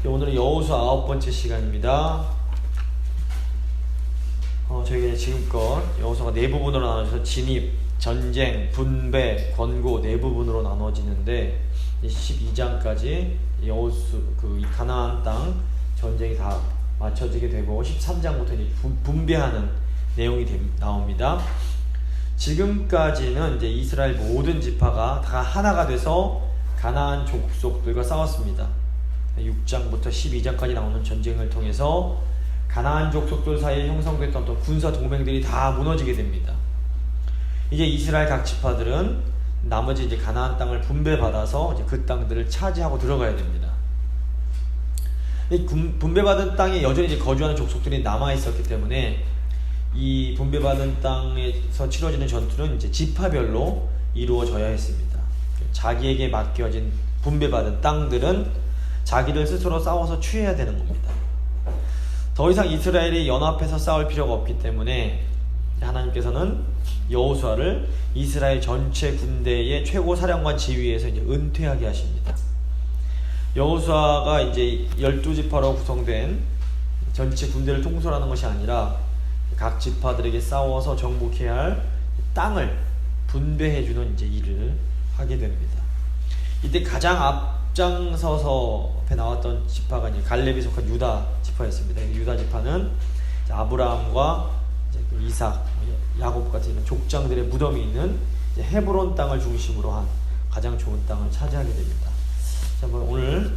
오늘은 여호수아 9번째 시간입니다. 저희가 지금껏 여호수아가 네 부분으로 나눠져서 진입, 전쟁, 분배, 권고 네 부분으로 나눠지는데 12장까지 이 가나안 땅 전쟁이 다 맞춰지게 되고 13장부터 이제 분배하는 내용이 나옵니다. 지금까지는 이제 이스라엘 모든 지파가 다 하나가 돼서 가나안 족속들과 싸웠습니다. 6장부터 12장까지 나오는 전쟁을 통해서 가나안 족속들 사이에 형성됐던 또 군사 동맹들이 다 무너지게 됩니다. 이제 이스라엘 각 지파들은 나머지 이제 가나안 땅을 분배받아서 이제 그 땅들을 차지하고 들어가야 됩니다. 이 분배받은 땅에 여전히 이제 거주하는 족속들이 남아 있었기 때문에 이 분배받은 땅에서 치러지는 전투는 이제 지파별로 이루어져야 했습니다. 자기에게 맡겨진 분배받은 땅들은 자기들 스스로 싸워서 취해야 되는 겁니다. 더 이상 이스라엘이 연합해서 싸울 필요가 없기 때문에 하나님께서는 여호수아를 이스라엘 전체 군대의 최고 사령관 지위에서 이제 은퇴하게 하십니다. 여호수아가 이제 12지파로 구성된 전체 군대를 통솔하는 것이 아니라 각 지파들에게 싸워서 정복해야 할 땅을 분배해주는 이제 일을 하게 됩니다. 이때 가장 앞장서서 앞에 나왔던 지파가 이제 갈렙이 속한 유다 지파였습니다. 유다 지파는 아브라함과 이삭, 야곱 같은 이런 족장들의 무덤이 있는 헤브론 땅을 중심으로 한 가장 좋은 땅을 차지하게 됩니다. 자, 오늘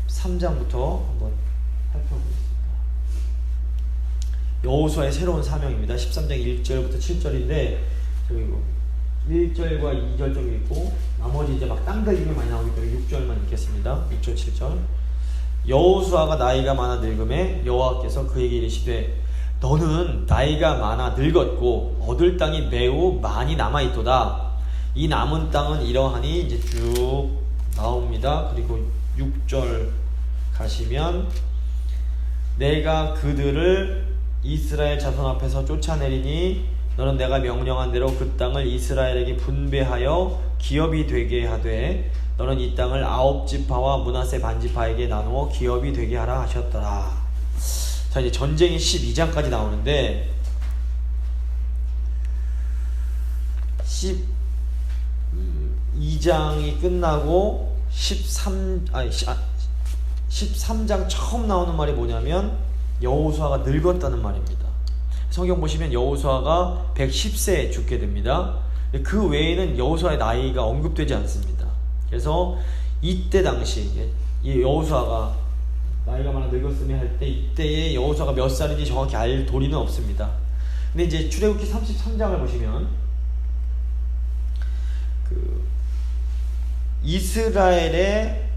13장부터 한번 살펴보겠습니다. 여호수아의 새로운 사명입니다. 13장 1절부터 7절인데 저기 1절과 2절 정도 있고 나머지 이제 막 땅들 이름이 많이 나오기 때문에 6절만 읽겠습니다. 6절 7절. 여호수아가 나이가 많아 늙음에 여호와께서 그에게 이르시되 너는 나이가 많아 늙었고 얻을 땅이 매우 많이 남아 있도다. 이 남은 땅은 이러하니 이제 쭉 나옵니다. 그리고 6절 가시면 내가 그들을 이스라엘 자손 앞에서 쫓아내리니 너는 내가 명령한 대로 그 땅을 이스라엘에게 분배하여 기업이 되게 하되 너는 이 땅을 9지파와 므낫세 반지파에게 나누어 기업이 되게 하라 하셨더라. 자, 이제 전쟁이 12장까지 나오는데 12장이 끝나고 13장 처음 나오는 말이 뭐냐면 여호수아가 늙었다는 말입니다. 성경 보시면 여호수아가 110세에 죽게 됩니다. 그 외에는 여호수아의 나이가 언급되지 않습니다. 그래서 이때 당시 이 여호수아가 나이가 많아 늙었으면 할 때 이때의 여호수아가 몇 살인지 정확히 알 도리는 없습니다. 근데 이제 출애굽기 33장을 보시면 이스라엘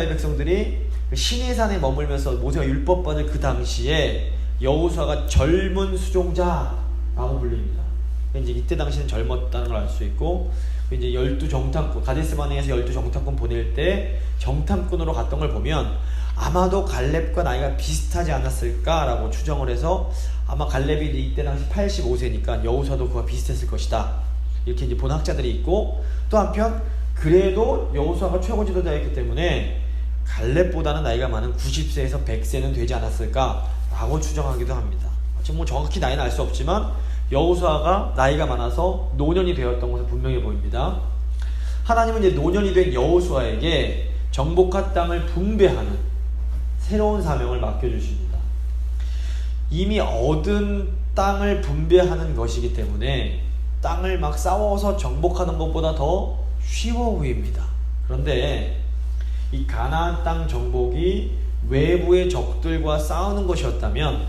백성들이 시내산에 머물면서 모세가 율법 받을 그 당시에 여호수아가 젊은 수종자라고 불립니다. 이제 이때 당시는 젊었다는 걸 알 수 있고 이제 12정탐꾼 가데스바네에서 12정탐꾼 보낼 때 정탐꾼으로 갔던 걸 보면 아마도 갈렙과 나이가 비슷하지 않았을까라고 추정을 해서 아마 갈렙이 이때 당시 85세니까 여호수아도 그와 비슷했을 것이다. 이렇게 이제 본 학자들이 있고 또 한편 그래도 여호수아가 최고 지도자였기 때문에 갈렙보다는 나이가 많은 90세에서 100세는 되지 않았을까라고 추정하기도 합니다. 지금 뭐 정확히 나이는 알 수 없지만 여호수아가 나이가 많아서 노년이 되었던 것은 분명해 보입니다. 하나님은 이제 노년이 된 여호수아에게 정복한 땅을 분배하는 새로운 사명을 맡겨주십니다. 이미 얻은 땅을 분배하는 것이기 때문에 땅을 막 싸워서 정복하는 것보다 더 쉬워 보입니다. 그런데 이 가나안 땅 정복이 외부의 적들과 싸우는 것이었다면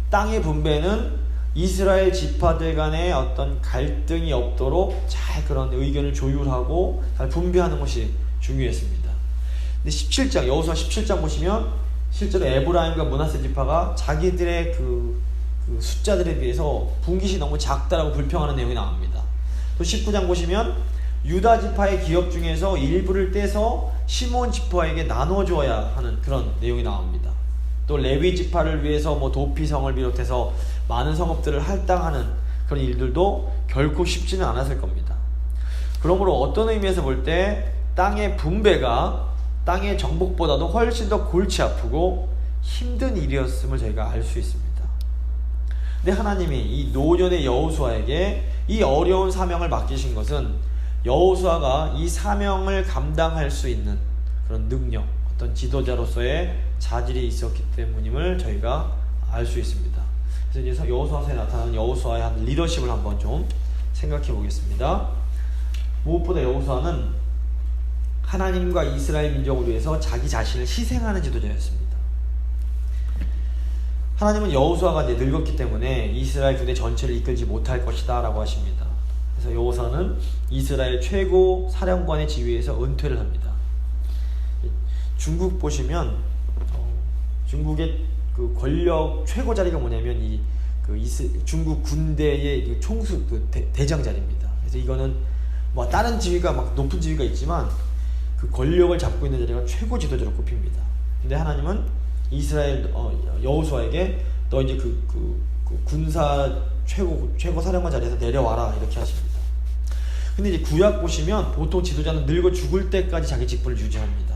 땅의 분배는 이스라엘 지파들 간에 어떤 갈등이 없도록 잘 그런 의견을 조율하고 잘 분배하는 것이 중요했습니다. 근데 17장 여호수아 17장 보시면 실제로 에브라임과 므낫세 지파가 자기들의 그 숫자들에 비해서 분깃이 너무 작다라고 불평하는 내용이 나옵니다. 또 19장 보시면 유다 지파의 기업 중에서 일부를 떼서 시몬 지파에게 나눠 주어야 하는 그런 내용이 나옵니다. 또 레위 지파를 위해서 뭐 도피성을 비롯해서 많은 성읍들을 할당하는 그런 일들도 결코 쉽지는 않았을 겁니다. 그러므로 어떤 의미에서 볼 때 땅의 분배가 땅의 정복보다도 훨씬 더 골치 아프고 힘든 일이었음을 저희가 알 수 있습니다. 근데 하나님이 이 노년의 여호수아에게 이 어려운 사명을 맡기신 것은 여호수아가 이 사명을 감당할 수 있는 그런 능력, 어떤 지도자로서의 자질이 있었기 때문임을 저희가 알 수 있습니다. 그래서 이제 여호수아서에 나타나는 여호수아의 한 리더십을 한번 좀 생각해 보겠습니다. 무엇보다 여호수아는 하나님과 이스라엘 민족을 위해서 자기 자신을 희생하는 지도자였습니다. 하나님은 여호수아가 이제 늙었기 때문에 이스라엘 군대 전체를 이끌지 못할 것이다 라고 하십니다. 그래서 여호수아는 이스라엘 최고 사령관의 지위에서 은퇴를 합니다. 중국 보시면 중국의 그 권력 최고 자리가 뭐냐면 중국 군대의 그 총수 대장 자리입니다. 그래서 이거는 뭐 다른 지위가 막 높은 지위가 있지만 그 권력을 잡고 있는 자리가 최고 지도자로 꼽힙니다. 근데 하나님은 이스라엘 여호수아에게 너 이제 그 군사 최고 사령관 자리에서 내려와라 이렇게 하십니다. 근데 이제 구약 보시면 보통 지도자는 늙어 죽을 때까지 자기 직분을 유지합니다.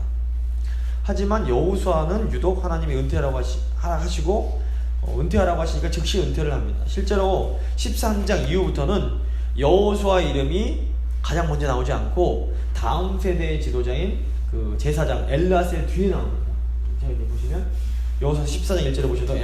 하지만 여호수아는 유독 하나님이 은퇴하라고 하시고 은퇴하라고 하시니까 즉시 은퇴를 합니다. 실제로 13장 이후부터는 여호수아 이름이 가장 먼저 나오지 않고 다음 세대의 지도자인 그 제사장 엘르아셀 뒤에 나옵니다. 이렇게 보시면 여호수아 14장 1절에 보셔도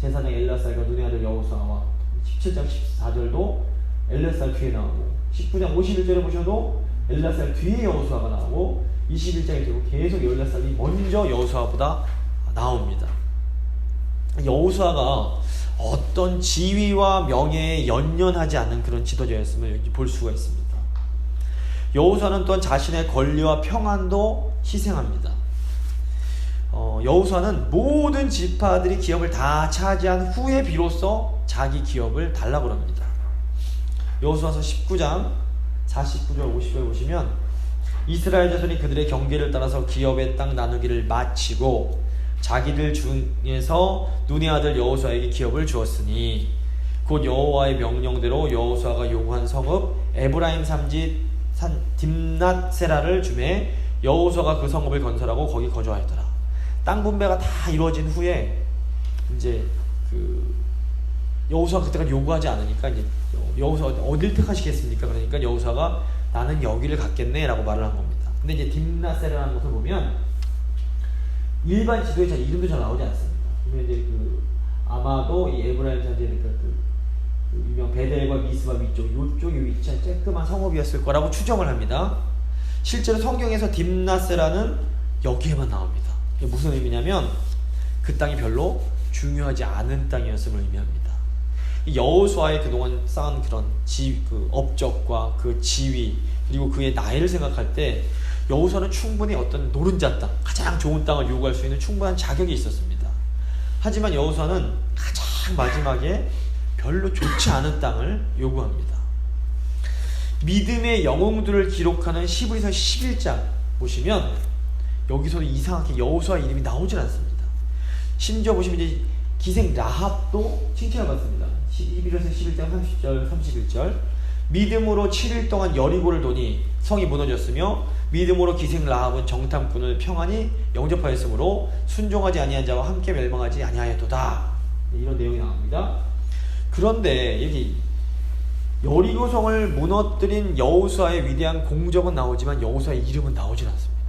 제사장 엘르아살과 눈의 아들 여호수아와 17장 14절도 엘르아살 뒤에 나오고 19장 51절에 보셔도 엘르아살 뒤에 여호수아가 나오고 21장에 되고 계속 엘르아살이 먼저 여호수아보다 나옵니다. 여호수아가 어떤 지위와 명예에 연연하지 않는 그런 지도자였음을 볼 수가 있습니다. 여호수아는 또한 자신의 권리와 평안도 희생합니다. 여호수아는 모든 지파들이 기업을 다 차지한 후에 비로소 자기 기업을 달라고 합니다. 여호수아서 19장 49절 50절 보시면 이스라엘 자손이 그들의 경계를 따라서 기업의 땅 나누기를 마치고 자기들 중에서 눈의 아들 여호수아에게 기업을 주었으니 곧 여호와의 명령대로 여호수아가 요구한 성읍 에브라임 산지 딥낫세라를 주매 여호수아가 그 성읍을 건설하고 거기 거주하였더라. 땅 분배가 다 이루어진 후에 이제 여호수아가 그때까지 요구하지 않으니까 이제 여호수아 어딜 택하시겠습니까? 그러니까 여호수아가 나는 여기를 갖겠네라고 말을 한 겁니다. 근데 이제 딥낫세라라는 것을 보면 일반 지도에 잘 이름도 잘 나오지 않습니다. 그러면 이제 아마도 이 에브라임 산지에 유명 베델과 미스바 위쪽 요쪽에 위치한 쬐끄만 성읍이었을 거라고 추정을 합니다. 실제로 성경에서 딥낫세라는 여기에만 나옵니다. 이게 무슨 의미냐면 그 땅이 별로 중요하지 않은 땅이었음을 의미합니다. 여호수아의 그동안 쌓은 그런 업적과 그 지위 그리고 그의 나이를 생각할 때 여호수아는 충분히 어떤 노른자 땅, 가장 좋은 땅을 요구할 수 있는 충분한 자격이 있었습니다. 하지만 여호수아는 가장 마지막에 별로 좋지 않은 땅을 요구합니다. 믿음의 영웅들을 기록하는 히브리서 11장 보시면 여기서도 이상하게 여호수아 이름이 나오질 않습니다. 심지어 보시면 이제 기생 라합도 칭찬을 받습니다. 11에서 11장 30절 31절 믿음으로 7일 동안 여리고를 도니 성이 무너졌으며 믿음으로 기생 라합은 정탐꾼을 평안히 영접하였으므로 순종하지 아니한 자와 함께 멸망하지 아니하였도다. 이런 내용이 나옵니다. 그런데 여기 여리고성을 무너뜨린 여호수아의 위대한 공적은 나오지만 여호수아의 이름은 나오질 않습니다.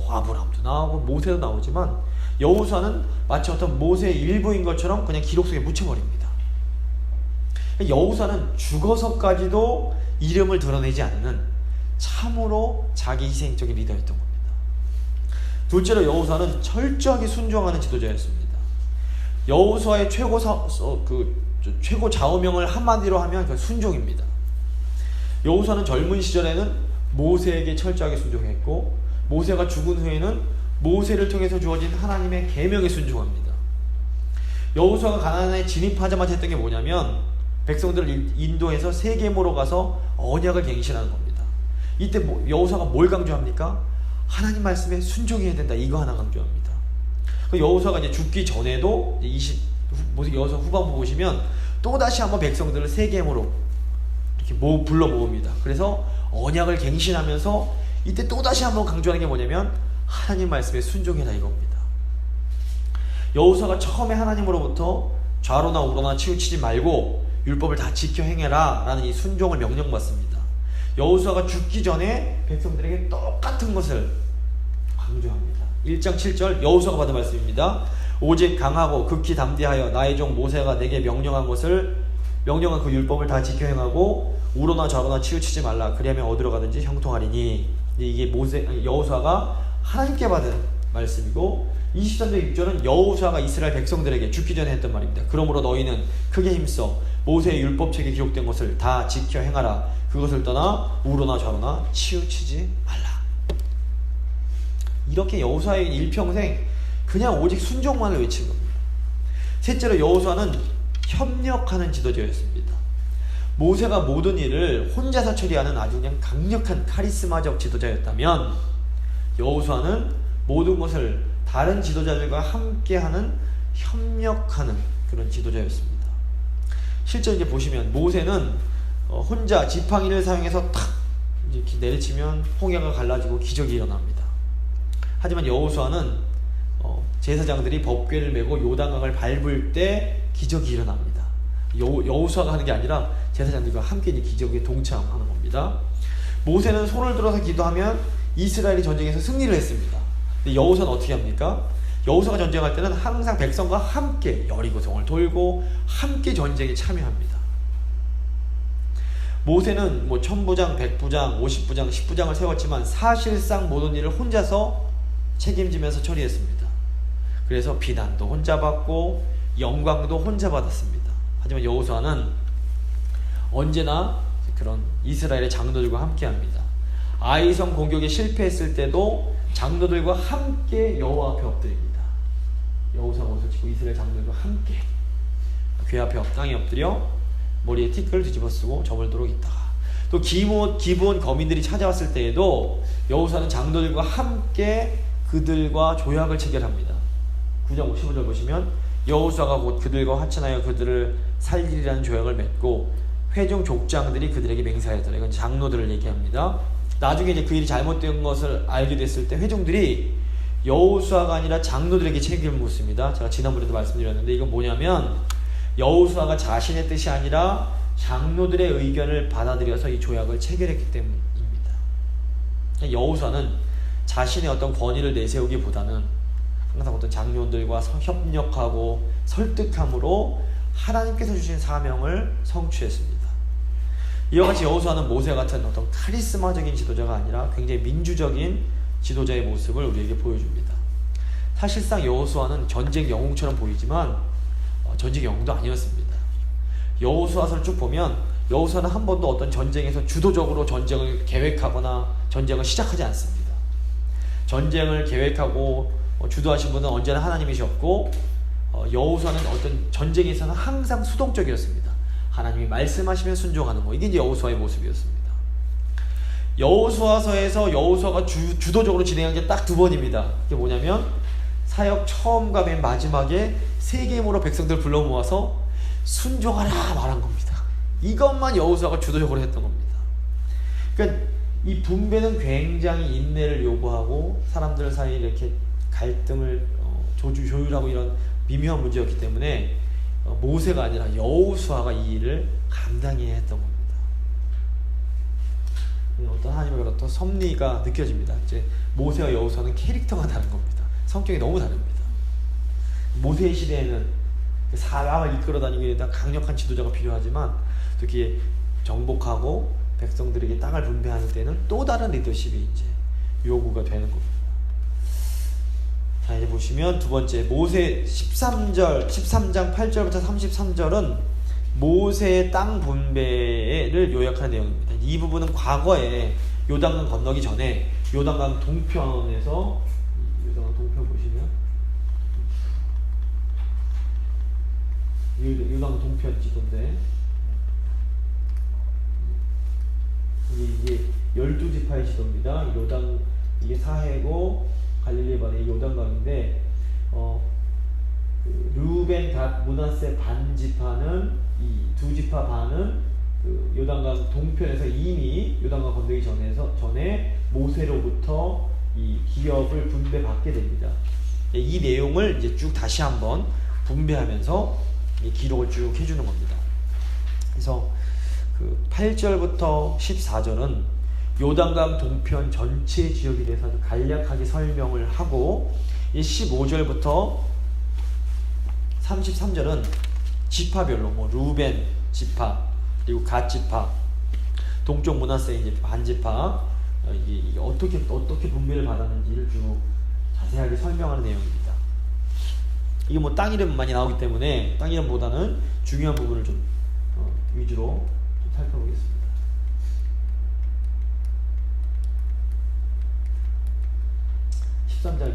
아브라함도 나오고 모세도 나오지만 여호수아는 마치 어떤 모세의 일부인 것처럼 그냥 기록 속에 묻혀버립니다. 여호수아는 죽어서까지도 이름을 드러내지 않는 참으로 자기 희생적인 리더였던 겁니다. 둘째로 여호수아는 철저하게 순종하는 지도자였습니다. 여호수아의 최고 좌우명을 한마디로 하면 그 순종입니다. 여호수아는 젊은 시절에는 모세에게 철저하게 순종했고 모세가 죽은 후에는 모세를 통해서 주어진 하나님의 계명에 순종합니다. 여호수아가 가나안에 진입하자마자 했던 게 뭐냐면 백성들을 인도해서 세겜으로 가서 언약을 갱신하는 겁니다. 이때 여호수아가 뭘 강조합니까? 하나님 말씀에 순종해야 된다. 이거 하나 강조합니다. 여호수아가 이제 죽기 전에도 여호수아 후반부 보시면 또 다시 한번 백성들을 세겜으로 이렇게 불러 모읍니다. 그래서 언약을 갱신하면서 이때 또 다시 한번 강조하는 게 뭐냐면 하나님 말씀에 순종해라 이겁니다. 여호수아가 처음에 하나님으로부터 좌로나 우로나 치우치지 말고 율법을 다 지켜 행해라 라는 이 순종을 명령받습니다. 여호수아가 죽기 전에 백성들에게 똑같은 것을 강조합니다. 1장 7절 여호수아가 받은 말씀입니다. 오직 강하고 극히 담대하여 나의 종 모세가 내게 명령한 그 율법을 다 지켜 행하고 우로나 좌로나 치우치지 말라. 그리하면 어디로 가든지 형통하리니. 이게 여호수아가 하나님께 받은 말씀이고, 23절 6절은 여호수아가 이스라엘 백성들에게 죽기 전에 했던 말입니다. 그러므로 너희는 크게 힘써 모세의 율법책에 기록된 것을 다 지켜 행하라. 그것을 떠나 우로나 좌로나 치우치지 말라. 이렇게 여호수아의 일평생 그냥 오직 순종만을 외친 겁니다. 셋째로 여호수아는 협력하는 지도자였습니다. 모세가 모든 일을 혼자서 처리하는 아주 그냥 강력한 카리스마적 지도자였다면, 여호수아는 모든 것을 다른 지도자들과 함께하는 협력하는 그런 지도자였습니다. 실제 이제 보시면 모세는 혼자 지팡이를 사용해서 탁 이렇게 내리치면 홍해가 갈라지고 기적이 일어납니다. 하지만 여호수아는 제사장들이 법궤를 메고 요단강을 밟을 때 기적이 일어납니다. 여호수아가 하는 게 아니라 제사장들과 함께 기적에 동참하는 겁니다. 모세는 손을 들어서 기도하면 이스라엘이 전쟁에서 승리를 했습니다. 근데 여호수아는 어떻게 합니까? 여호수아가 전쟁할 때는 항상 백성과 함께 여리고성을 돌고 함께 전쟁에 참여합니다. 모세는 1000부장, 100부장, 50부장, 10부장을 세웠지만 사실상 모든 일을 혼자서 책임지면서 처리했습니다. 그래서 비난도 혼자 받고 영광도 혼자 받았습니다. 하지만 여호수아는 언제나 그런 이스라엘의 장로들과 함께합니다. 아이성 공격에 실패했을 때도 장로들과 함께 여호와 앞에 엎드립니다. 여호수아가 옷을 찢고 이스라엘 장로들과 함께 궤 앞에 땅에 엎드려 머리에 티끌을 뒤집어 쓰고 저물도록 있다가, 또 기브온 거민들이 찾아왔을 때에도 여호수아는 장로들과 함께 그들과 조약을 체결합니다. 9장 15절 보시면 여호수아가 곧 그들과 화친하여 그들을 살리리라는 조약을 맺고 회중 족장들이 그들에게 맹세하였더라. 이건 장로들을 얘기합니다. 나중에 이제 그 일이 잘못된 것을 알게 됐을 때 회중들이 여호수아가 아니라 장로들에게 책임을 묻습니다. 제가 지난번에도 말씀드렸는데, 이건 뭐냐면 여호수아가 자신의 뜻이 아니라 장로들의 의견을 받아들여서 이 조약을 체결했기 때문입니다. 여호수아는 자신의 어떤 권위를 내세우기보다는 항상 어떤 장로들과 협력하고 설득함으로 하나님께서 주신 사명을 성취했습니다. 이와 같이 여호수아는 모세 같은 어떤 카리스마적인 지도자가 아니라 굉장히 민주적인 지도자의 모습을 우리에게 보여줍니다. 사실상 여호수아는 전쟁 영웅처럼 보이지만 전쟁 영웅도 아니었습니다. 여호수아서를 쭉 보면 여호수아는 한 번도 어떤 전쟁에서 주도적으로 전쟁을 계획하거나 전쟁을 시작하지 않습니다. 전쟁을 계획하고 주도하신 분은 언제나 하나님이셨고, 여호수아는 어떤 전쟁에서는 항상 수동적이었습니다. 하나님이 말씀하시면 순종하는 거, 이게 이제 여호수아의 모습이었습니다. 여호수아서에서 여호수아가 주도적으로 진행한 게 딱 2번입니다. 그게 뭐냐면 사역 처음과 맨 마지막에 세겜으로 백성들 불러 모아서 순종하라 말한 겁니다. 이것만 여호수아가 주도적으로 했던 겁니다. 그러니까 이 분배는 굉장히 인내를 요구하고 사람들 사이에 이렇게 갈등을 조율하고 이런 미묘한 문제였기 때문에 모세가 아니라 여호수아가 이 일을 감당해야 했던 겁니다. 어떤 하나님의 어떤 섭리가 느껴집니다. 이제 모세와 여호수아는 캐릭터가 다른 겁니다. 성격이 너무 다릅니다. 모세의 시대에는 사람을 이끌어 다니기 위해 강력한 지도자가 필요하지만, 특히 정복하고 백성들에게 땅을 분배하는 때는 또 다른 리더십이 이제 요구가 되는 겁니다. 자, 이제 보시면 두 번째, 모세 13장 8절부터 33절은 모세의 땅 분배를 요약하는 내용입니다. 이 부분은 과거에 요단강 건너기 전에 요단강 동편에서, 요단강 동편 보시면 요단강 동편 지도인데, 이게 12지파의 지도입니다. 이게 사해고 갈릴리 반의 요단강인데, 르우벤, 갓, 므낫세 반 지파는, 이 2지파 반은 요단강 동편에서 이미 요단강 건너기 전에 모세로부터 이 기업을 분배받게 됩니다. 이 내용을 이제 쭉 다시 한번 분배하면서 이 기록을 쭉 해주는 겁니다. 그래서 그 8절부터 14절은 요단강 동편 전체 지역에 대해서 아주 간략하게 설명을 하고, 이 15절부터 33절은 지파별로 뭐 루벤 지파, 그리고 갓 지파, 동쪽 므낫세 이제 반 지파, 이게 어떻게 분배를 받았는지를 쭉 자세하게 설명하는 내용입니다. 이게 뭐 땅 이름 많이 나오기 때문에 땅 이름보다는 중요한 부분을 좀 위주로 좀 살펴보겠습니다. 13절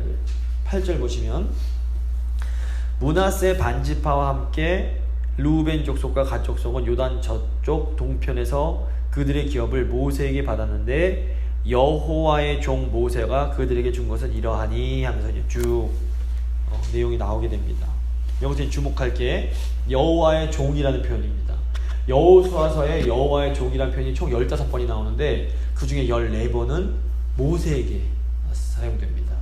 8절 보시면 므낫세 반지파와 함께 르우벤 족속과 갓 족속은 요단 저쪽 동편에서 그들의 기업을 모세에게 받았는데 여호와의 종 모세가 그들에게 준 것은 이러하니 하면서 쭉 내용이 나오게 됩니다. 여기서 주목할 게 여호와의 종이라는 표현입니다. 여호수아서에 여호와의 종이라는 표현이 총 15번이 나오는데 그 중에 14번은 모세에게 사용됩니다.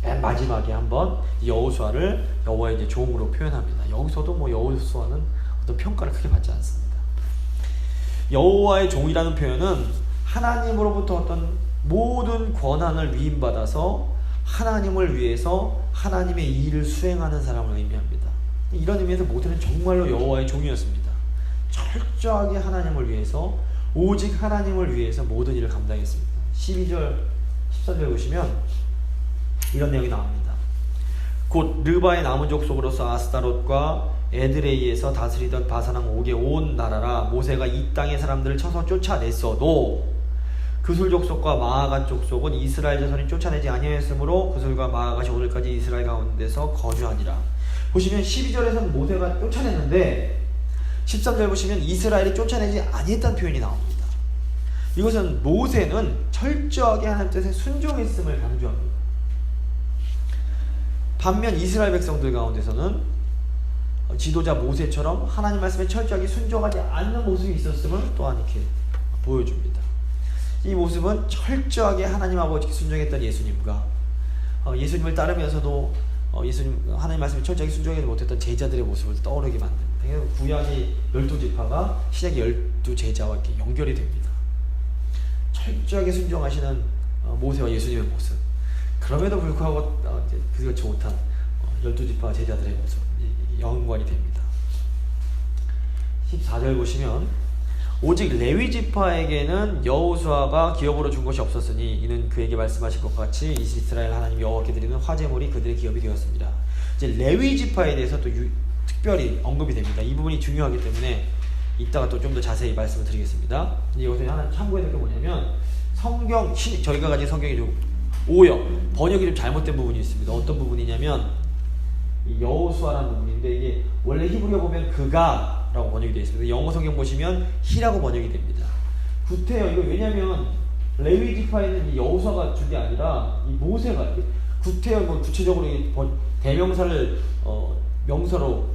맨 마지막에 한번 여호수아를 여호와의 이제 종으로 표현합니다. 여기서도 뭐 여호수아는 어떤 평가를 크게 받지 않습니다. 여호와의 종이라는 표현은 하나님으로부터 어떤 모든 권한을 위임받아서 하나님을 위해서 하나님의 일을 수행하는 사람을 의미합니다. 이런 의미에서 모세는 정말로 여호와의 종이었습니다. 철저하게 하나님을 위해서, 오직 하나님을 위해서 모든 일을 감당했습니다. 12절 14절 보시면 이런 내용이 나옵니다. 곧 르바의 남은 족속으로서 아스타롯과 에드레이에서 다스리던 바사랑 옥의 온 나라라. 모세가 이 땅의 사람들을 쳐서 쫓아냈어도 그술 족속과 마아갓 족속은 이스라엘 자손이 쫓아내지 아니하였으므로 그술과 마아갓이 오늘까지 이스라엘 가운데서 거주하니라. 보시면 12절에서는 모세가 쫓아냈는데 13절 보시면 이스라엘이 쫓아내지 아니했다는 표현이 나옵니다. 이것은 모세는 철저하게 하나님 뜻에 순종했음을 강조합니다. 반면 이스라엘 백성들 가운데서는 지도자 모세처럼 하나님 말씀에 철저하게 순종하지 않는 모습이 있었음을 또한 이렇게 보여줍니다. 이 모습은 철저하게 하나님 아버지께 순종했던 예수님과 예수님을 따르면서도 하나님 말씀에 철저하게 순종하지 못했던 제자들의 모습을 떠오르게 만듭니다. 구약의 12지파가 신약의 12제자와 이렇게 연결이 됩니다. 철저하게 순종하시는 모세와 예수님의 모습, 그럼에도 불구하고 그렇지 못한 12지파 제자들의 모습, 연관이 됩니다. 14절 보시면 오직 레위 지파에게는 여호수아가 기업으로 준 것이 없었으니 이는 그에게 말씀하신 것 같이 이스라엘 하나님 여호와께 드리는 화제물이 그들의 기업이 되었습니다. 이제 레위 지파에 대해서 또 특별히 언급이 됩니다. 이 부분이 중요하기 때문에 이따가 또 좀 더 자세히 말씀을 드리겠습니다. 여기서 하나 참고해야 될 게 뭐냐면 저희가 가진 성경이 좀 오역, 번역이 좀 잘못된 부분이 있습니다. 어떤 부분이냐면 이 여호수아라는 부분인데 이게 원래 히브리어 보면 그가 라고 번역이 되어 있습니다. 영어 성경 보시면 히라고 번역이 됩니다. 구태여, 이거 왜냐면 레위 지파에는 이 여호수아가 준 게 아니라 이 모세가, 구태여 뭐 구체적으로 대명사를 명사로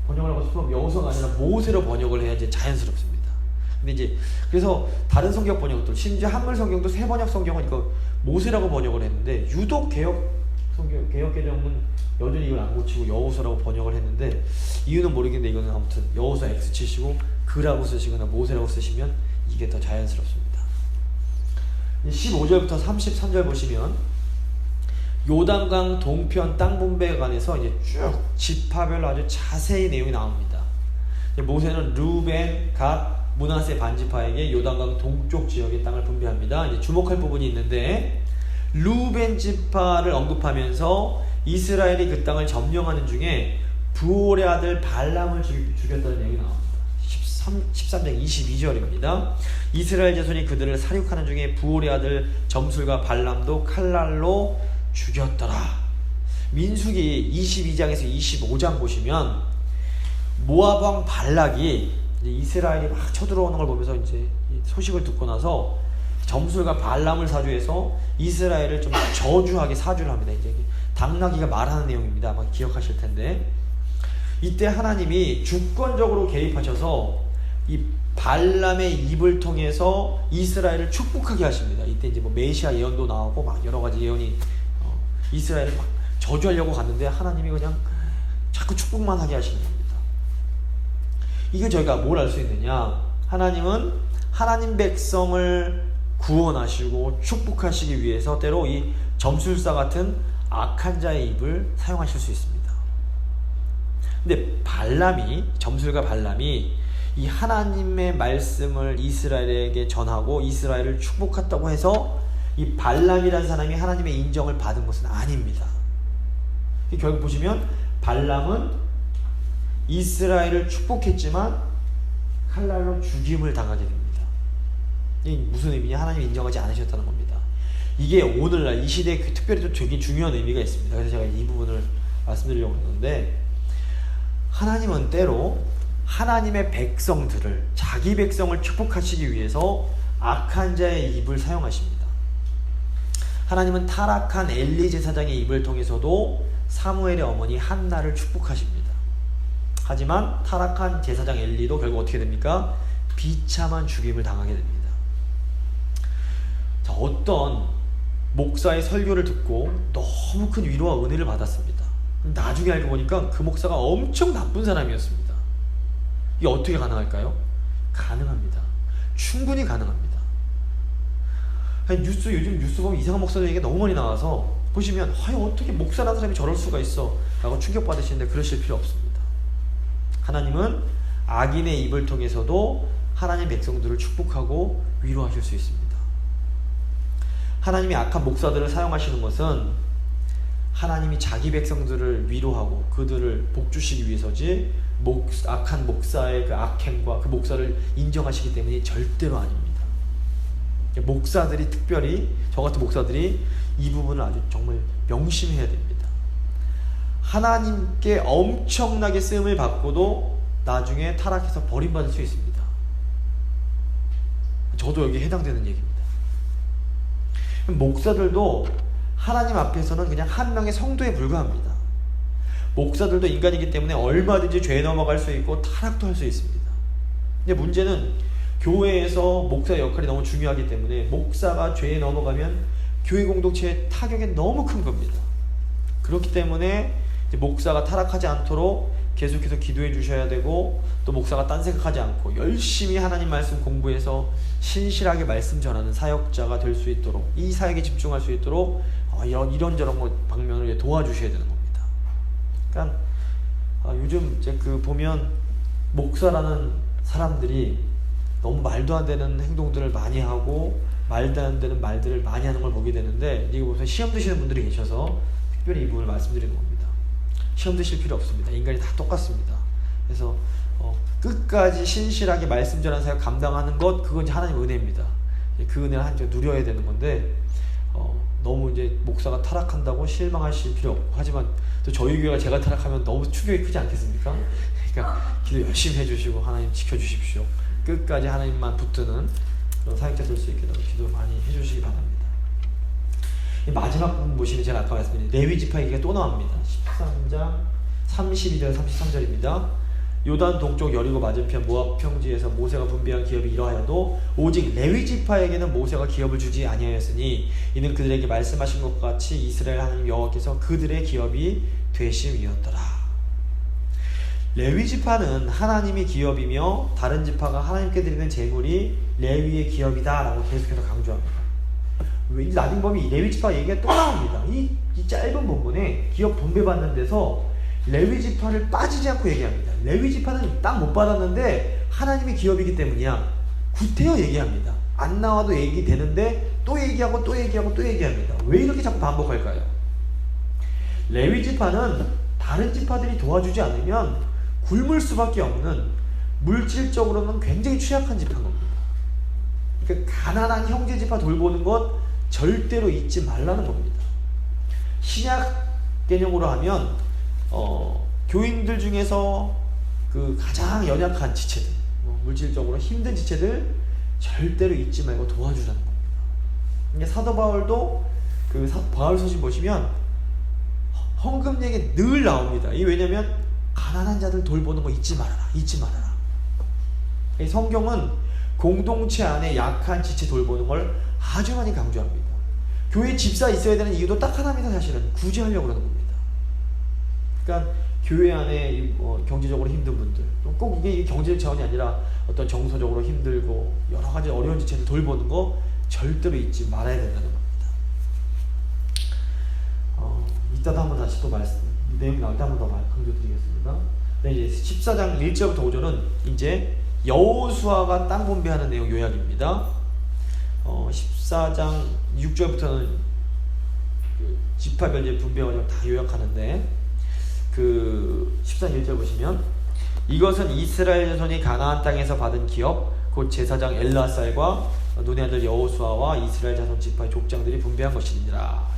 번역을 하고 싶으면 여호수아가 아니라 모세로 번역을 해야지 자연스럽습니다. 근데 이제 그래서 다른 성경 번역도, 심지어 한글 성경도 새 번역 성경은 이거 모세라고 번역을 했는데 유독 개혁 개정은 여전히 이걸 안 고치고 여호수아라고 번역을 했는데 이유는 모르겠는데 이거는 아무튼 여호수아 X 치시고 그라고 쓰시거나 모세라고 쓰시면 이게 더 자연스럽습니다. 15절부터 33절 보시면 요단강 동편 땅 분배에 관해서 이제 쭉 지파별로 아주 자세히 내용이 나옵니다. 모세는 르우벤, 갓, 므낫세 반지파에게 요단강 동쪽 지역의 땅을 분배합니다. 이제 주목할 부분이 있는데 르우벤 지파를 언급하면서 이스라엘이 그 땅을 점령하는 중에 부올의 아들 발람을 죽였다는 내용이 나옵니다. 13장 22절입니다. 이스라엘 자손이 그들을 사륙하는 중에 부올의 아들 점술과 발람도 칼날로 죽였더라. 민수기 22장에서 25장 보시면 모압 왕 발락이 이스라엘이 막 쳐들어오는 걸 보면서 이제 소식을 듣고 나서 점술과 발람을 사주해서 이스라엘을 좀 저주하게 사주를 합니다. 이제 당나귀가 말하는 내용입니다. 아마 기억하실 텐데 이때 하나님이 주권적으로 개입하셔서 이 발람의 입을 통해서 이스라엘을 축복하게 하십니다. 이때 이제 뭐 메시아 예언도 나오고 막 여러 가지 예언이 이스라엘을 막 저주하려고 갔는데 하나님이 그냥 자꾸 축복만 하게 하시는 겁니다. 이게 저희가 뭘 알 수 있느냐? 하나님은 하나님 백성을 구원하시고 축복하시기 위해서 때로 이 점술사 같은 악한 자의 입을 사용하실 수 있습니다. 근데 점술가 발람이 이 하나님의 말씀을 이스라엘에게 전하고 이스라엘을 축복했다고 해서 이 발람이라는 사람이 하나님의 인정을 받은 것은 아닙니다. 결국 보시면 발람은 이스라엘을 축복했지만 칼날로 죽임을 당하게 됩니다. 이게 무슨 의미냐? 하나님이 인정하지 않으셨다는 겁니다. 이게 오늘날 이 시대에 특별히 또 되게 중요한 의미가 있습니다. 그래서 제가 이 부분을 말씀드리려고 했는데, 하나님은 때로 하나님의 백성들을, 자기 백성을 축복하시기 위해서 악한 자의 입을 사용하십니다. 하나님은 타락한 엘리 제사장의 입을 통해서도 사무엘의 어머니 한나를 축복하십니다. 하지만 타락한 제사장 엘리도 결국 어떻게 됩니까? 비참한 죽임을 당하게 됩니다. 자, 어떤 목사의 설교를 듣고 너무 큰 위로와 은혜를 받았습니다. 나중에 알고 보니까 그 목사가 엄청 나쁜 사람이었습니다. 이게 어떻게 가능할까요? 가능합니다. 충분히 가능합니다. 요즘 뉴스 보면 이상한 목사들 얘기가 너무 많이 나와서 보시면 어떻게 목사라는 사람이 저럴 수가 있어 라고 충격받으시는데 그러실 필요 없습니다. 하나님은 악인의 입을 통해서도 하나님 백성들을 축복하고 위로하실 수 있습니다. 하나님이 악한 목사들을 사용하시는 것은 하나님이 자기 백성들을 위로하고 그들을 복주시기 위해서지, 악한 목사의 그 악행과 그 목사를 인정하시기 때문에 절대로 아닙니다. 목사들이, 특별히 저 같은 목사들이 이 부분을 아주 정말 명심해야 됩니다. 하나님께 엄청나게 쓰임을 받고도 나중에 타락해서 버림받을 수 있습니다. 저도 여기에 해당되는 얘기입니다. 목사들도 하나님 앞에서는 그냥 한 명의 성도에 불과합니다. 목사들도 인간이기 때문에 얼마든지 죄에 넘어갈 수 있고 타락도 할 수 있습니다. 근데 문제는 교회에서 목사의 역할이 너무 중요하기 때문에 목사가 죄에 넘어가면 교회 공동체의 타격이 너무 큰 겁니다. 그렇기 때문에 이제 목사가 타락하지 않도록 계속해서 기도해 주셔야 되고, 또 목사가 딴 생각하지 않고 열심히 하나님 말씀 공부해서 신실하게 말씀 전하는 사역자가 될 수 있도록, 이 사역에 집중할 수 있도록 이런저런 방면을 도와주셔야 되는 겁니다. 그러니까 요즘 이제 보면 목사라는 사람들이 너무 말도 안 되는 행동들을 많이 하고 말도 안 되는 말들을 많이 하는 걸 보게 되는데, 이거 보면 시험 드시는 분들이 계셔서 특별히 이 부분을 말씀드리는 겁니다. 시험 드실 필요 없습니다. 인간이 다 똑같습니다. 그래서 끝까지 신실하게 말씀 전하는 사역 감당하는 것, 그건 이제 하나님의 은혜입니다. 그 은혜를 한쪽 누려야 되는 건데, 너무 이제 목사가 타락한다고 실망하실 필요 없고, 하지만 또 저희 교회가 제가 타락하면 너무 충격이 크지 않겠습니까? 그러니까 기도 열심히 해주시고 하나님 지켜주십시오. 끝까지 하나님만 붙드는 그런 사역자 될 수 있게 기도 많이 해주시기 바랍니다. 이 마지막 부분 보시면 제가 아까 말씀드린 레위 지파 얘기가 또 나옵니다. 13장 32절 33절입니다. 요단 동쪽 여리고 맞은편 모압 평지에서 모세가 분배한 기업이 이러하여도 오직 레위 지파에게는 모세가 기업을 주지 아니하였으니 이는 그들에게 말씀하신 것 같이 이스라엘 하나님 여호와께서 그들의 기업이 되심이었더라. 레위 지파는 하나님이 기업이며 다른 지파가 하나님께 드리는 제물이 레위의 기업이다 라고 계속해서 강조합니다. 이 나딘법이 레위 지파 얘기가 또 나옵니다. 이 짧은 본문에 기업 분배받는 데서 레위 지파를 빠지지 않고 얘기합니다. 레위 지파는 땅 못 받았는데 하나님의 기업이기 때문이야. 구태여 얘기합니다. 안 나와도 얘기되는데 또 얘기하고 또 얘기하고 또 얘기합니다. 왜 이렇게 자꾸 반복할까요? 레위 지파는 다른 지파들이 도와주지 않으면 굶을 수밖에 없는, 물질적으로는 굉장히 취약한 지파인 겁니다. 그러니까 가난한 형제 지파 돌보는 것 절대로 잊지 말라는 겁니다. 신약 개념으로 하면 교인들 중에서 그 가장 연약한 지체들, 물질적으로 힘든 지체들 절대로 잊지 말고 도와주라는 겁니다. 그러니까 사도 바울도 바울서신 보시면 헌금 얘기 늘 나옵니다. 이게 왜냐면 가난한 자들 돌보는 거 잊지 말아라, 잊지 말아라. 성경은 공동체 안에 약한 지체 돌보는 걸 아주 많이 강조합니다. 교회에 집사 있어야 되는 이유도 딱 하나입니다. 사실은 구제하려고 그러는 겁니다. 그러니까 교회 안에 경제적으로 힘든 분들, 꼭 이게 경제적 차원이 아니라 어떤 정서적으로 힘들고 여러 가지 어려운 지체를 돌보는 거 절대로 잊지 말아야 된다는 겁니다. 이따도 한번 다시 또 내용 나올 때 한번 더 강조드리겠습니다. 네, 이제 14장 1절부터 5절은 이제 여호수아가 땅 분배하는 내용 요약입니다. 14장 6절부터는 그 지파별 분배 과정 다 요약하는데, 그 14장 1절 보시면, 이것은 이스라엘 자손이 가나안 땅에서 받은 기업 곧 제사장 엘라살과 눈의 아들 여호수아와 이스라엘 자손 지파의 족장들이 분배한 것이니라.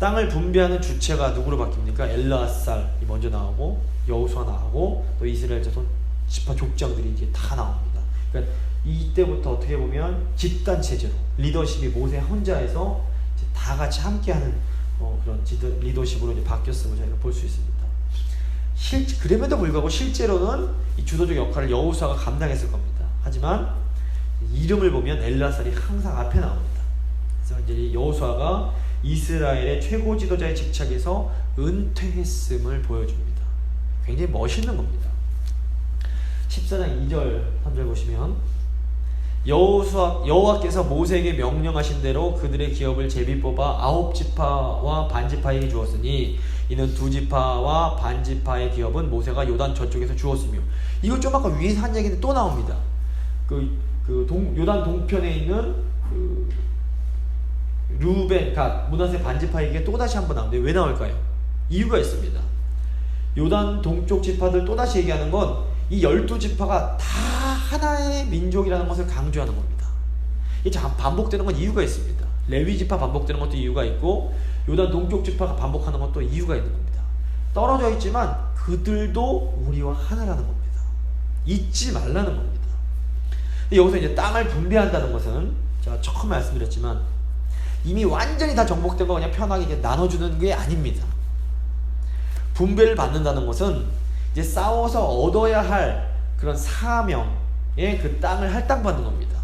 땅을 분배하는 주체가 누구로 바뀝니까? 엘라살이 먼저 나오고 여호수아 나오고 또 이스라엘 자손 지파 족장들이 이제 다 나옵니다. 그러니까 이때부터 어떻게 보면 집단 체제로 리더십이 모세 혼자에서 이제 다 같이 함께하는 그런 리더십으로 이제 바뀌었음을 저희가 볼 수 있습니다. 그럼에도 불구하고 실제로는 이 주도적 역할을 여호수아가 감당했을 겁니다. 하지만 이름을 보면 엘라살이 항상 앞에 나옵니다. 그래서 이제 여호수아가 이스라엘의 최고 지도자의 직책에서 은퇴했음을 보여줍니다. 굉장히 멋있는 겁니다. 14장 2절 3절 보시면, 여호와께서 모세에게 명령하신 대로 그들의 기업을 제비 뽑아 9지파와 반지파에게 주었으니 이는 2지파와 반지파의 기업은 모세가 요단 저쪽에서 주었으며. 이것 좀 아까 위에서 한 얘기인데 또 나옵니다. 요단 동편에 있는 루벤, 갓, 므낫세 반지파에게 또다시 한번 나오는데 왜 나올까요? 이유가 있습니다. 요단 동쪽 지파들 또다시 얘기하는 건 이 12지파가 다 하나의 민족이라는 것을 강조하는 겁니다. 이게 반복되는 건 이유가 있습니다. 레위 지파 반복되는 것도 이유가 있고 요단 동쪽 지파가 반복하는 것도 이유가 있는 겁니다. 떨어져 있지만 그들도 우리와 하나라는 겁니다. 잊지 말라는 겁니다. 근데 여기서 이제 땅을 분배한다는 것은 제가 처음 말씀드렸지만 이미 완전히 다 정복된 거 그냥 편하게 이제 나눠주는 게 아닙니다. 분배를 받는다는 것은 이제 싸워서 얻어야 할 그런 사명의 그 땅을 할당받는 겁니다.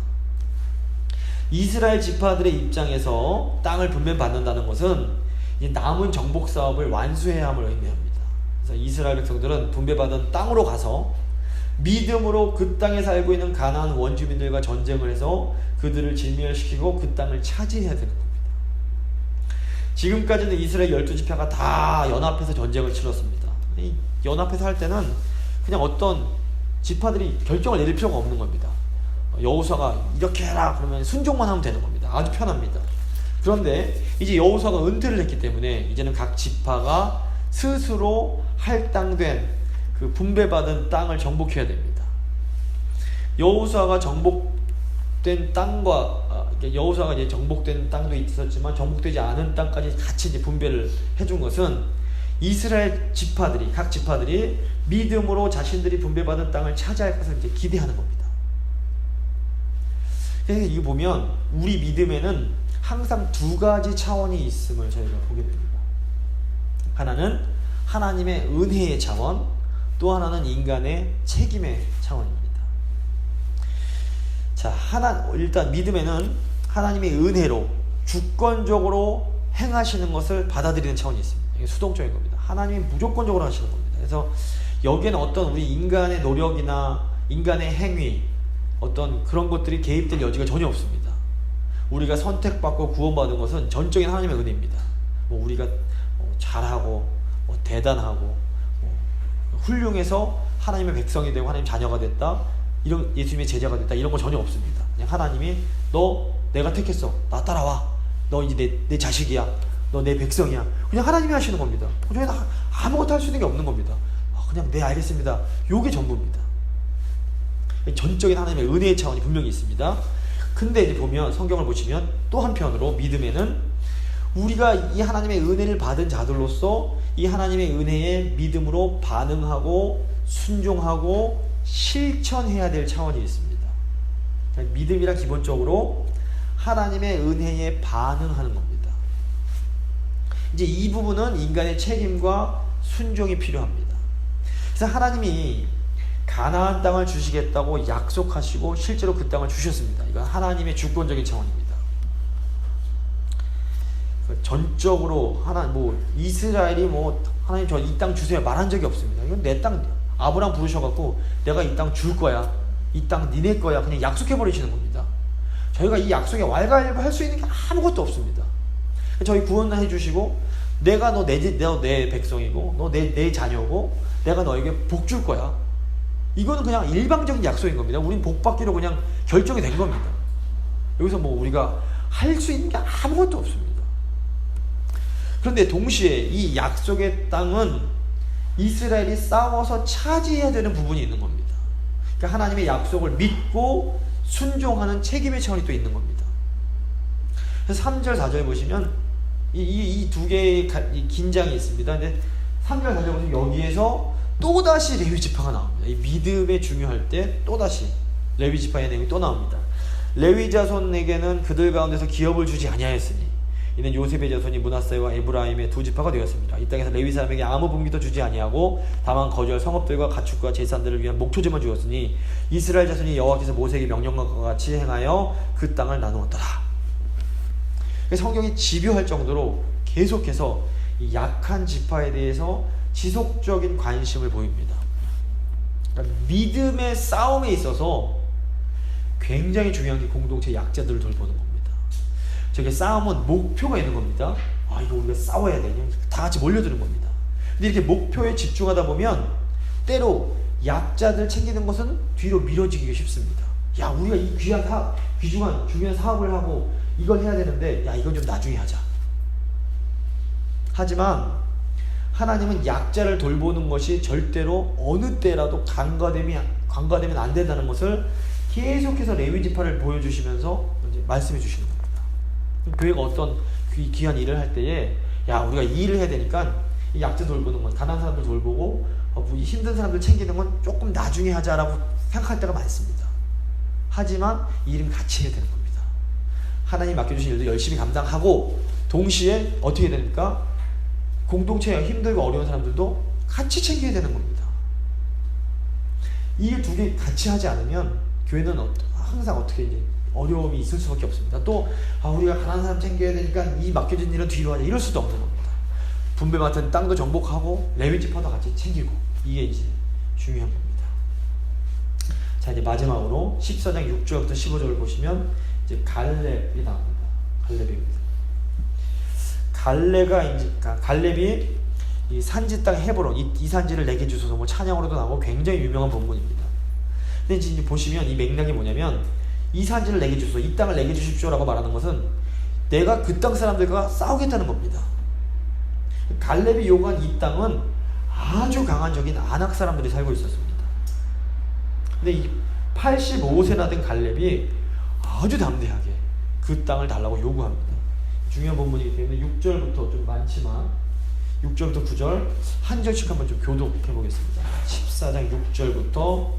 이스라엘 지파들의 입장에서 땅을 분배받는다는 것은 이제 남은 정복 사업을 완수해야 함을 의미합니다. 그래서 이스라엘 백성들은 분배받은 땅으로 가서 믿음으로 그 땅에 살고 있는 가나안 원주민들과 전쟁을 해서 그들을 진멸시키고 그 땅을 차지해야 되는 겁니다. 지금까지는 이스라엘 12지파가 다 연합해서 전쟁을 치렀습니다. 이 연합해서 할 때는 그냥 어떤 지파들이 결정을 내릴 필요가 없는 겁니다. 여호수아가 이렇게 해라 그러면 순종만 하면 되는 겁니다. 아주 편합니다. 그런데 이제 여호수아가 은퇴를 했기 때문에 이제는 각 지파가 스스로 할당된 그 분배받은 땅을 정복해야 됩니다. 여호수아가 정복된 땅과 여호수아가 이제 정복된 땅도 있었지만 정복되지 않은 땅까지 같이 이제 분배를 해준 것은 이스라엘 지파들이, 각 지파들이 믿음으로 자신들이 분배받은 땅을 차지할 것을 이제 기대하는 겁니다. 그래서 이거 보면 우리 믿음에는 항상 두 가지 차원이 있음을 저희가 보게 됩니다. 하나는 하나님의 은혜의 차원, 또 하나는 인간의 책임의 차원입니다. 자, 일단 믿음에는 하나님의 은혜로 주권적으로 행하시는 것을 받아들이는 차원이 있습니다. 이게 수동적인 겁니다. 하나님이 무조건적으로 하시는 겁니다. 그래서 여기에는 어떤 우리 인간의 노력이나 인간의 행위, 어떤 그런 것들이 개입될 여지가 전혀 없습니다. 우리가 선택받고 구원받은 것은 전적인 하나님의 은혜입니다. 우리가 잘하고 대단하고 훌륭해서 하나님의 백성이 되고 하나님 자녀가 됐다, 이런 예수님의 제자가 됐다, 이런 거 전혀 없습니다. 그냥 하나님이 너 내가 택했어, 나 따라와, 너 이제 내 자식이야, 너 내 백성이야, 그냥 하나님이 하시는 겁니다. 저희는 아무것도 할 수 있는 게 없는 겁니다. 그냥 네 알겠습니다, 요게 전부입니다. 전적인 하나님의 은혜의 차원이 분명히 있습니다. 근데 이제 보면 성경을 보시면 또 한편으로 믿음에는 우리가 이 하나님의 은혜를 받은 자들로서 이 하나님의 은혜에 믿음으로 반응하고 순종하고 실천해야 될 차원이 있습니다. 믿음이란 기본적으로 하나님의 은혜에 반응하는 겁니다. 이제 이 부분은 인간의 책임과 순종이 필요합니다. 그래서 하나님이 가나안 땅을 주시겠다고 약속하시고 실제로 그 땅을 주셨습니다. 이건 하나님의 주권적인 차원입니다. 전적으로 이스라엘이 하나님 저 이 땅 주세요 말한 적이 없습니다. 이건 내 땅, 아브라함 부르셔갖고 내가 이 땅 줄 거야, 이 땅 니네 거야, 그냥 약속해 버리시는 겁니다. 저희가 이 약속에 왈가왈부할 수 있는 게 아무것도 없습니다. 저희 구원을 해주시고 내가 너 내 백성이고 너 내 자녀고 내가 너에게 복 줄 거야. 이거는 그냥 일방적인 약속인 겁니다. 우린 복 받기로 그냥 결정이 된 겁니다. 여기서 우리가 할 수 있는 게 아무것도 없습니다. 그런데 동시에 이 약속의 땅은 이스라엘이 싸워서 차지해야 되는 부분이 있는 겁니다. 그러니까 하나님의 약속을 믿고 순종하는 책임의 차원이 또 있는 겁니다. 그래서 3절 4절 보시면 이 두 개의 긴장이 있습니다. 근데 3절 4절 보시면 여기에서 또다시 레위 지파가 나옵니다. 이 믿음에 중요할 때 또다시 레위 지파의 내용이 또 나옵니다. 레위 자손에게는 그들 가운데서 기업을 주지 아니하였으니 이는 요셉의 자손이 므낫세와 에브라임의 두 지파가 되었습니다. 이 땅에서 레위 사람에게 아무 분기도 주지 아니하고 다만 거주할 성읍들과 가축과 제사들을 위한 목초제만 주었으니 이스라엘 자손이 여호와께서 모세에게 명령과 같이 행하여 그 땅을 나누었더라. 성경이 집요할 정도로 계속해서 이 약한 지파에 대해서 지속적인 관심을 보입니다. 그러니까 믿음의 싸움에 있어서 굉장히 중요한 게 공동체 약자들을 돌보는 겁니다. 저게 싸움은 목표가 있는 겁니다. 이거 우리가 싸워야 돼. 다 같이 몰려드는 겁니다. 근데 이렇게 목표에 집중하다 보면 때로 약자들 챙기는 것은 뒤로 미뤄지기가 쉽습니다. 야, 우리가 이 귀중한 중요한 사업을 하고 이걸 해야 되는데 야, 이건 좀 나중에 하자. 하지만 하나님은 약자를 돌보는 것이 절대로 어느 때라도 간과되면 안 된다는 것을 계속해서 레위 지파를 보여주시면서 말씀해 주시는 겁니다. 교회가 어떤 귀한 일을 할 때에 야, 우리가 이 일을 해야 되니까 이 약자 돌보는 건, 가난한 사람들 돌보고 힘든 사람들 챙기는 건 조금 나중에 하자라고 생각할 때가 많습니다. 하지만 이 일은 같이 해야 되는 겁니다. 하나님 맡겨주신 일도 열심히 감당하고 동시에 어떻게 해야 됩니까? 공동체에 힘들고 어려운 사람들도 같이 챙겨야 되는 겁니다. 이 두 개 같이 하지 않으면 교회는 항상 어떻게 이제 어려움이 있을 수밖에 없습니다. 또 우리가 가난한 사람 챙겨야 되니까 이 맡겨진 일은 뒤로 하자 이럴 수도 없는 겁니다. 분배 맡은 땅도 정복하고 레위 지파도 같이 챙기고 이게 이제 중요한 겁니다. 자, 이제 마지막으로 14장 6절부터 15절을 보시면 이제 갈렙이 나옵니다. 갈렙입니다. 갈렙이 이 산지 땅 헤브론 이 산지를 내게 주소서 찬양으로도 나오고 굉장히 유명한 본문입니다. 근데 이제 보시면 이 맥락이 뭐냐면 이 산지를 내게 주소서, 이 땅을 내게 주십시오라고 말하는 것은 내가 그 땅 사람들과 싸우겠다는 겁니다. 갈렙이 요구한 이 땅은 아주 강한적인 아낙 사람들이 살고 있었습니다. 근데 이 85세나 된 갈렙이 아주 담대하게 그 땅을 달라고 요구합니다. 중요한 본문이기 때문에 6절부터 좀 많지만 6절부터 9절 한 절씩 한번 좀 교독해 보겠습니다. 14장 6절부터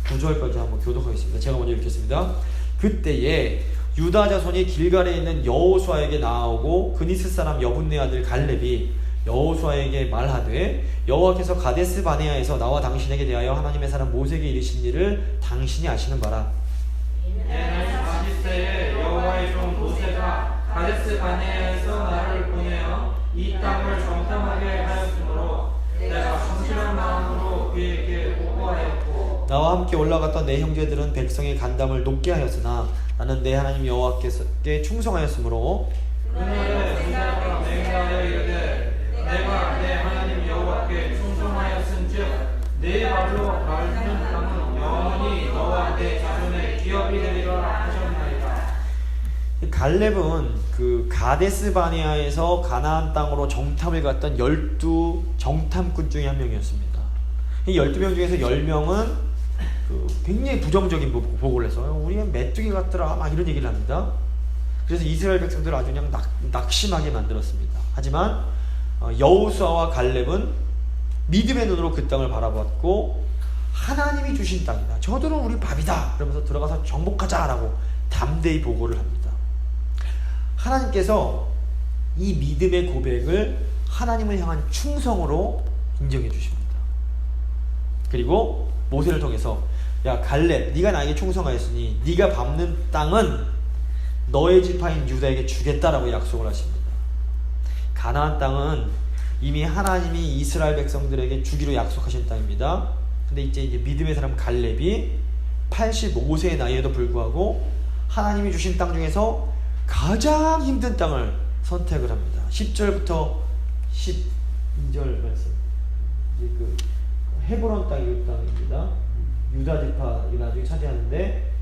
9절까지 한번 교독하겠습니다. 제가 먼저 읽겠습니다. 그때에 유다 자손이 길갈에 있는 여호수아에게 나아오고 그니스 사람 여분네 아들 갈렙이 여호수아에게 말하되 여호와께서 가데스 바네아에서 나와 당신에게 대하여 하나님의 사람 모세에게 이르신 일을 당신이 아시는 바라. 이는 40세에 여호와의 종 모세가 가데스 바네아에서 나를 보내어 이 땅을 정탐하게 하였으므로 내가 성실한 마음으로 그에게 보고하였고 나와 함께 올라갔던 내 형제들은 백성의 간담을 높게 하였으나 나는 내 하나님 여호와께 충성하였으므로 그날에 모세가 맹세하여 이르되 내가 내 하나님 여호와께 충성하였은즉 내 발로 밟는 땅은 영원히 너와 내 자손의 기업이 되리라 하셨나이다. 갈렙은 그 가데스 바네아에서 가나안 땅으로 정탐을 갔던 12 정탐꾼 중에 한 명이었습니다. 이 12명 중에서 10명은 굉장히 부정적인 보고를 해서 우리가 메뚜기 같더라 막 이런 얘기를 합니다. 그래서 이스라엘 백성들을 아주 그냥 낙심하게 만들었습니다. 하지만 여호수아와 갈렙은 믿음의 눈으로 그 땅을 바라봤고 하나님이 주신 땅이다, 저들은 우리 밥이다 그러면서 들어가서 정복하자라고 담대히 보고를 합니다. 하나님께서 이 믿음의 고백을 하나님을 향한 충성으로 인정해 주십니다. 그리고 모세를 통해서 야 갈렙, 네가 나에게 충성하였으니 네가 밟는 땅은 너의 지파인 유다에게 주겠다라고 약속을 하십니다. 가나안 땅은 이미 하나님이 이스라엘 백성들에게 주기로 약속하신 땅입니다. 근데 이제 믿음의 사람 갈렙이 85세의 나이에도 불구하고 하나님이 주신 땅 중에서 가장 힘든 땅을 선택을 합니다. 10절부터 12절 말씀. 이제 그 헤브론 땅이 이 땅입니다. 유다 지파가 나중에 차지하는데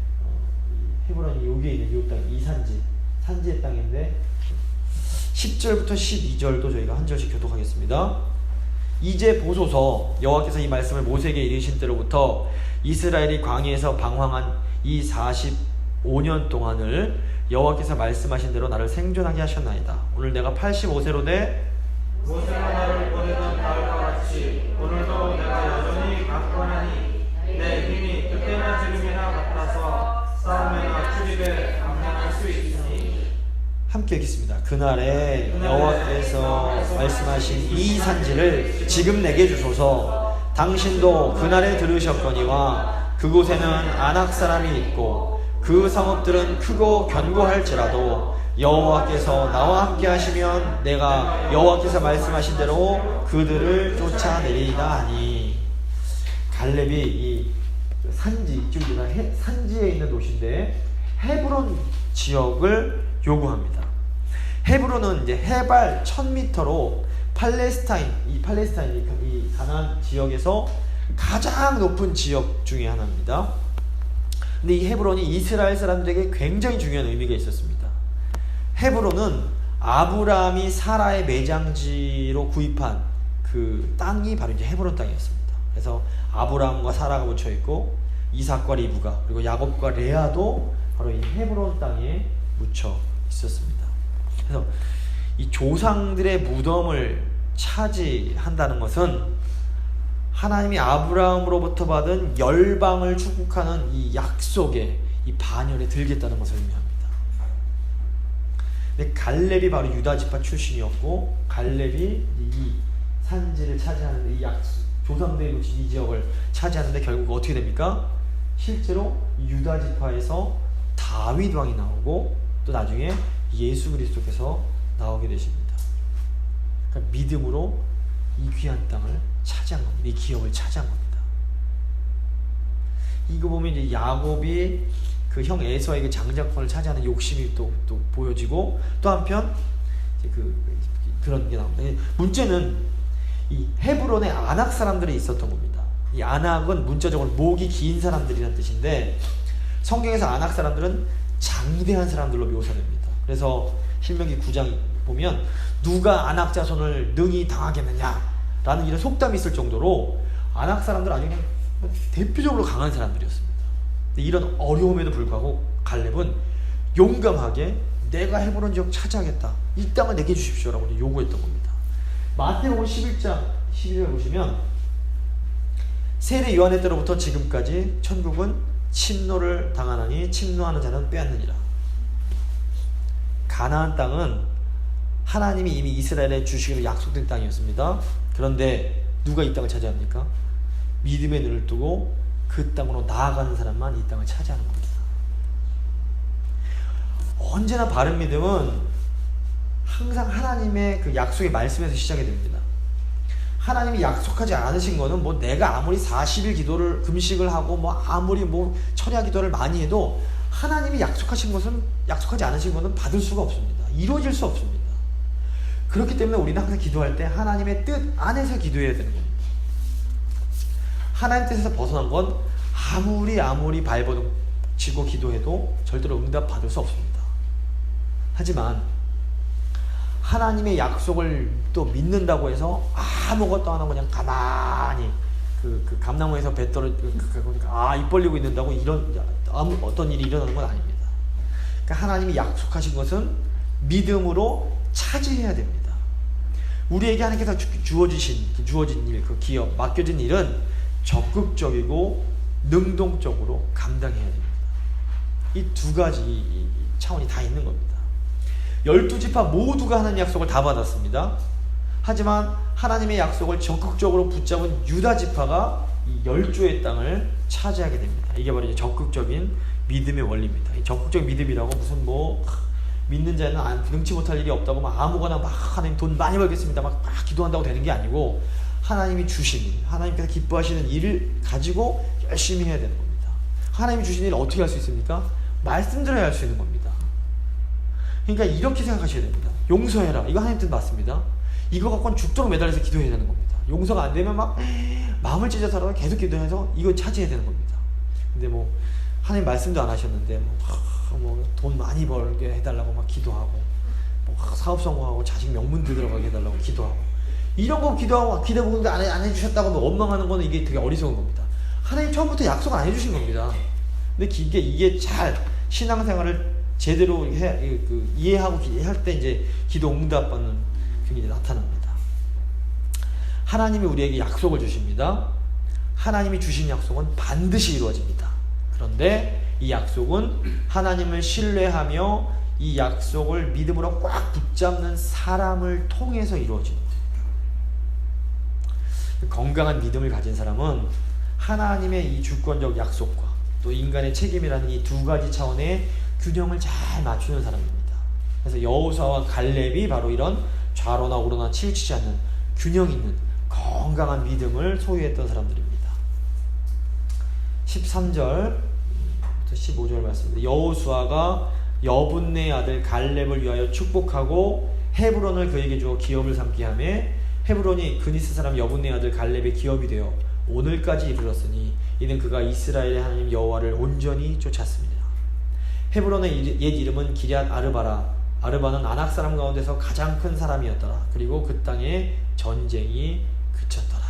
헤브론이 여기에 있는 이 땅, 이 산지의 땅인데 10절부터 12절도 저희가 한 절씩 교독하겠습니다. 이제 보소서, 여호와께서 이 말씀을 모세에게 이르신 때로부터 이스라엘이 광야에서 방황한 이 45년 동안을 여호와께서 말씀하신 대로 나를 생존하게 하셨나이다. 오늘 내가 85세로 돼 모세가 나를 보내던 날과 같이 오늘도 내가 여전히 강건하니 내 힘이 그때나 지금이나 같아서 싸움에나 출입에 감당할 수 있으니. 함께 읽겠습니다. 그날에 여호와께서 말씀하신 이 산지를 지금 내게 주소서. 당신도 그날에 들으셨거니와 그곳에는 아낙 사람이 있고 그 성읍들은 크고 견고할지라도 여호와께서 나와 함께 하시면 내가 여호와께서 말씀하신 대로 그들을 쫓아내리이다 하니. 갈렙이 이 산지, 산지에 있는 도시인데 헤브론 지역을 요구합니다. 헤브론은 이제 해발 1000m로 이 가나안 지역에서 가장 높은 지역 중에 하나입니다. 근데 이 헤브론이 이스라엘 사람들에게 굉장히 중요한 의미가 있었습니다. 헤브론은 아브라함이 사라의 매장지로 구입한 그 땅이 바로 이제 헤브론 땅이었습니다. 그래서 아브라함과 사라가 묻혀 있고 이삭과 리브가 그리고 야곱과 레아도 바로 이 헤브론 땅에 묻혀 있었습니다. 그래서 이 조상들의 무덤을 차지한다는 것은 하나님이 아브라함으로부터 받은 열방을 축복하는 이 약속에 이 반열에 들겠다는 것을 의미합니다. 근데 갈렙이 바로 유다 지파 출신이었고 갈렙이 이 산지를 차지하는데 이 조상들이 묻힌 이 지역을 차지하는데 결국 어떻게 됩니까? 실제로 유다 지파에서 다윗 왕이 나오고 또 나중에 예수 그리스도께서 나오게 되십니다. 그러니까 믿음으로 이 귀한 땅을 차지한 겁니다. 이 기업을 차지한 겁니다. 이거 보면 이제 야곱이 그 형 에서에게 장자권을 차지하는 욕심이 또 보여지고 또 한편 이제 그런 게 나옵니다. 문제는 이 헤브론에 아낙 사람들이 있었던 겁니다. 이 아낙은 문자적으로 목이 긴 사람들이라는 뜻인데 성경에서 아낙 사람들은 장대한 사람들로 묘사됩니다. 그래서 신명기 9장 보면 누가 아낙 자손을 능히 당하겠느냐 라는 이런 속담이 있을 정도로 아낙 사람들은 아주 그냥 대표적으로 강한 사람들이었습니다. 이런 어려움에도 불구하고 갈렙은 용감하게 내가 헤브론 지역 차지하겠다, 이 땅을 내게 주십시오 라고 요구했던 겁니다. 마태복음 11장 11절 보시면 세례 요한의 때로부터 지금까지 천국은 침노를 당하나니 침노하는 자는 빼앗느니라. 가나안 땅은 하나님이 이미 이스라엘에 주시기로 약속된 땅이었습니다. 그런데 누가 이 땅을 차지합니까? 믿음의 눈을 뜨고 그 땅으로 나아가는 사람만 이 땅을 차지하는 겁니다. 언제나 바른 믿음은 항상 하나님의 그 약속의 말씀에서 시작이 됩니다. 하나님이 약속하지 않으신 거는 뭐 내가 아무리 40일 기도를 금식을 하고 뭐 아무리 뭐 철야 기도를 많이 해도 하나님이 약속하신 것은, 약속하지 않으신 것은 받을 수가 없습니다. 이루어질 수 없습니다. 그렇기 때문에 우리는 항상 기도할 때 하나님의 뜻 안에서 기도해야 되는 겁니다. 하나님 뜻에서 벗어난 건 아무리 발버둥치고 기도해도 절대로 응답 받을 수 없습니다. 하지만 하나님의 약속을 또 믿는다고 해서 아무것도 안 하고 그냥 가만히 그 감나무에서 배 떨어 입 벌리고 있는다고 어떤 일이 일어나는 건 아닙니다. 그러니까 하나님이 약속하신 것은 믿음으로 차지해야 됩니다. 우리에게 하나님께서 주어진 일, 그 기업, 맡겨진 일은 적극적이고 능동적으로 감당해야 됩니다. 이 두 가지 차원이 다 있는 겁니다. 12지파 모두가 하나님 약속을 다 받았습니다. 하지만 하나님의 약속을 적극적으로 붙잡은 유다 지파가 이 10조의 땅을 차지하게 됩니다. 이게 바로 이제 적극적인 믿음의 원리입니다. 이 적극적인 믿음이라고 무슨 뭐 믿는 자는 능치 못할 일이 없다고 막 아무거나 막 하나님 돈 많이 벌겠습니다 막 기도한다고 되는 게 아니고, 하나님이 주신 일, 하나님께서 기뻐하시는 일을 가지고 열심히 해야 되는 겁니다. 하나님이 주신 일을 어떻게 할 수 있습니까? 말씀드려야 할 수 있는 겁니다. 그러니까 이렇게 생각하셔야 됩니다. 용서해라, 이거 하나님 뜻 맞습니다. 이거 갖고는 죽도록 매달려서 기도해야 되는 겁니다. 용서가 안 되면 막 마음을 찢어서라도 계속 기도해서 이거 차지해야 되는 겁니다. 근데 뭐 하나님 말씀도 안 하셨는데 뭐 돈 많이 벌게 해달라고 막 기도하고, 뭐 사업 성공하고 자식 명문대 들어가게 해달라고 기도하고, 이런 거 기도하고 기도하는데 안 해주셨다고 원망하는 거는 이게 되게 어리석은 겁니다. 하나님 처음부터 약속 안 해주신 겁니다. 근데 이게 잘 신앙생활을 제대로 이해하고 할 때 이제 기도 응답받는 그게 나타납니다. 하나님이 우리에게 약속을 주십니다. 하나님이 주신 약속은 반드시 이루어집니다. 그런데 이 약속은 하나님을 신뢰하며 이 약속을 믿음으로 꽉 붙잡는 사람을 통해서 이루어지는 거예요. 건강한 믿음을 가진 사람은 하나님의 이 주권적 약속과 또 인간의 책임이라는 이 두 가지 차원의 균형을 잘 맞추는 사람입니다. 그래서 여호수아와 갈렙이 바로 이런 좌로나 우로나 치우치지 않는 균형 있는 건강한 믿음을 소유했던 사람들입니다. 13절부터 15절 말씀입니다. 여호수아가 여분네 아들 갈렙을 위하여 축복하고 헤브론을 그에게 주어 기업을 삼게 하며 헤브론이 그니스 사람 여분네 아들 갈렙의 기업이 되어 오늘까지 이르렀으니 이는 그가 이스라엘의 하나님 여호와를 온전히 쫓았습니다. 헤브론의 옛 이름은 기럇 아르바라. 아르바는 아낙 사람 가운데서 가장 큰 사람이었더라. 그리고 그 땅에 전쟁이 그쳤더라.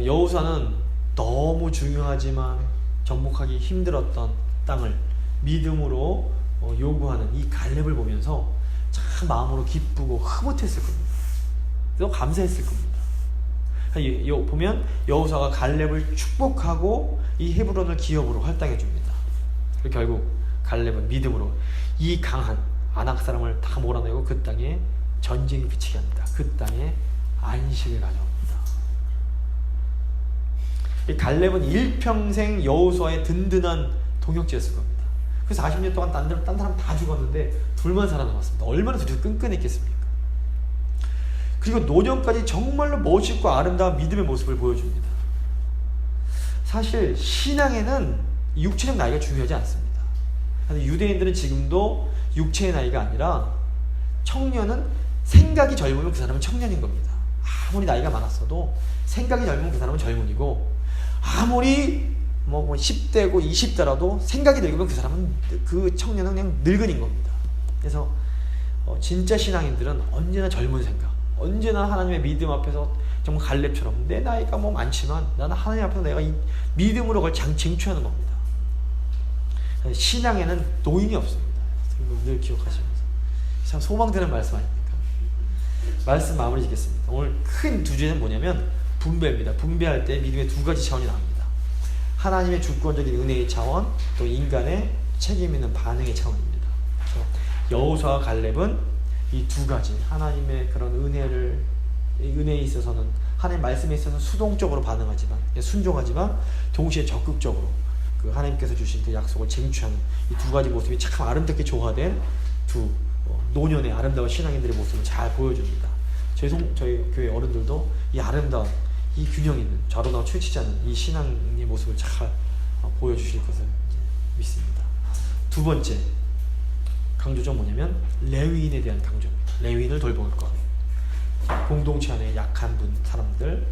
여호수아는 너무 중요하지만 정복하기 힘들었던 땅을 믿음으로 요구하는 이 갈렙을 보면서 참 마음으로 기쁘고 흐뭇했을 겁니다. 또 감사했을 겁니다. 보면 여호수아가 갈렙을 축복하고 이 헤브론을 기업으로 할당해 줍니다. 결국 갈렙은 믿음으로 이 강한 아낙 사람을 다 몰아내고 그 땅에 전쟁이 그치게 합니다. 그 땅에 안식을 가져옵니다. 이 갈렙은 일평생 여호수아의 든든한 동역자였을 겁니다. 그래서 40년 동안 딴 사람 다 죽었는데 둘만 살아남았습니다. 얼마나 둘이 끈끈했겠습니까? 그리고 노년까지 정말로 멋있고 아름다운 믿음의 모습을 보여줍니다. 사실 신앙에는 육체적 나이가 중요하지 않습니다. 유대인들은 지금도 육체의 나이가 아니라 청년은 생각이 젊으면 그 사람은 청년인 겁니다. 아무리 나이가 많았어도 생각이 젊으면 그 사람은 젊은이고, 아무리 뭐 10대고 20대라도 생각이 늙으면 그 사람은, 그 청년은 그냥 늙은인 겁니다. 그래서 진짜 신앙인들은 언제나 젊은 생각, 언제나 하나님의 믿음 앞에서 정말 갈렙처럼 내 나이가 뭐 많지만 나는 하나님 앞에서 내가 이 믿음으로 그걸 쟁취하는 겁니다. 신앙에는 노인이 없습니다. 늘 기억하시면서. 참 소망되는 말씀 아닙니까? 말씀 마무리 짓겠습니다. 오늘 큰 두 주제는 뭐냐면 분배입니다. 분배할 때 믿음의 두 가지 차원이 나옵니다. 하나님의 주권적인 은혜의 차원, 또 인간의 책임 있는 반응의 차원입니다. 그래서 여호수아와 갈렙은 이 두 가지, 하나님의 그런 은혜에 있어서는, 하나님 말씀에 있어서 수동적으로 반응하지만, 순종하지만 동시에 적극적으로 그 하나님께서 주신 그 약속을 쟁취하는 이 두 가지 모습이 참 아름답게 조화된 두 노년의 아름다운 신앙인들의 모습을 잘 보여줍니다. 저희 교회 어른들도 이 아름다운, 이 균형 있는, 좌로나 치우치지 않는 이 신앙의 모습을 잘 보여주실 것을 믿습니다. 두 번째 강조점 뭐냐면 레위인에 대한 강조입니다. 레위인을 돌볼 것. 공동체 안에 약한 사람들,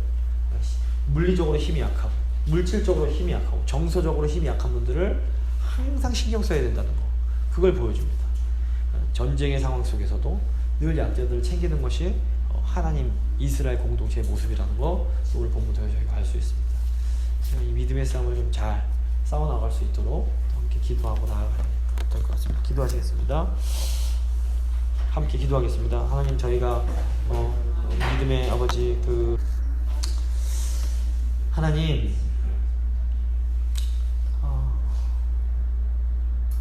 물리적으로 힘이 약하고 물질적으로 힘이 약하고 정서적으로 힘이 약한 분들을 항상 신경 써야 된다는 거, 그걸 보여줍니다. 전쟁의 상황 속에서도 늘 약자들을 챙기는 것이 하나님 이스라엘 공동체의 모습이라는 거, 오늘 본문 통해서 저희가 알 수 있습니다. 이 믿음의 싸움을 좀 잘 싸워나갈 수 있도록 함께 기도하고 나아가야 될 것 같습니다. 기도하시겠습니다. 함께 기도하겠습니다. 하나님, 저희가 믿음의 아버지, 하나님,